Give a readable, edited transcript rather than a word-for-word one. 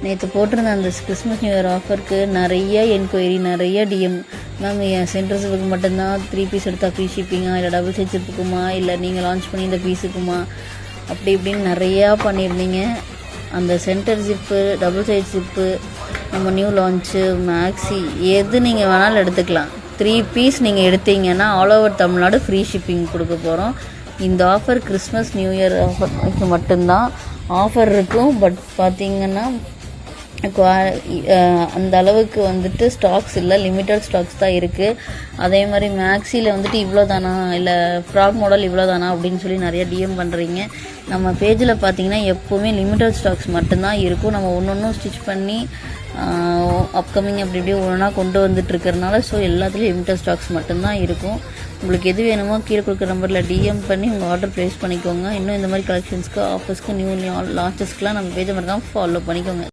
நேற்று போட்டிருந்த அந்த கிறிஸ்மஸ் நியூ இயர் ஆஃபருக்கு நிறைய என்கொயரி, நிறைய டிஎம். மேம் என் சென்டர்ஸுக்கு மட்டும்தான் 3 பீஸ் எடுத்தால் ஃப்ரீ ஷிப்பிங்கா, இல்லை டபுள் சைஸ் ஜிப்புக்குமா, இல்லை நீங்கள் லான்ச் பண்ணி இந்த பீஸுக்குமா, அப்படி இப்படின்னு நிறையா பண்ணியிருந்தீங்க. அந்த centre zip, double size zip, நம்ம நியூ லான்ச்சு, மேக்ஸி எது நீங்கள் வேணாலும் எடுத்துக்கலாம். 3 பீஸ் நீங்கள் எடுத்தீங்கன்னா all over Tamil Nadu free shipping கொடுக்க போகிறோம். இந்த ஆஃபர் கிறிஸ்மஸ் நியூ இயர் ஆஃபருக்கு மட்டும்தான் ஆஃபர் இருக்கும். பட் பார்த்தீங்கன்னா அந்த அளவுக்கு வந்துட்டு ஸ்டாக்ஸ் இல்லை, லிமிட்டட் ஸ்டாக்ஸ் தான் இருக்குது. அதே மாதிரி மேக்ஸியில் வந்துட்டு இவ்வளோ தானா, இல்லை ஃப்ராக் மாடல் இவ்வளோ தானா அப்படின்னு சொல்லி நிறைய டிஎம் பண்ணுறீங்க. நம்ம பேஜில் பார்த்தீங்கன்னா எப்போவுமே லிமிட்டட் ஸ்டாக்ஸ் மட்டும்தான் இருக்கும். நம்ம ஒன்று ஸ்டிச் பண்ணி அப்கமிங் அப்படி இப்படி ஒன்றா கொண்டு வந்துட்டு இருக்கிறனால ஸோ எல்லாத்துலேயும் லிமிட்டட் ஸ்டாக்ஸ் மட்டும்தான் இருக்கும். உங்களுக்கு எது வேணுமோ கீழே கொடுக்குற நம்பரில் டிஎம் பண்ணி உங்கள் ஆர்டர் ப்ளேஸ் பண்ணிக்கோங்க. இன்னும் இந்த மாதிரி கலெக்ஷன்ஸ்க்கு, ஆஃபர்ஸ்க்கு, நியூ லான்ச்சஸ்க்குலாம் நம்ம பேஜை மட்டும் தான் ஃபாலோ பண்ணிக்கோங்க.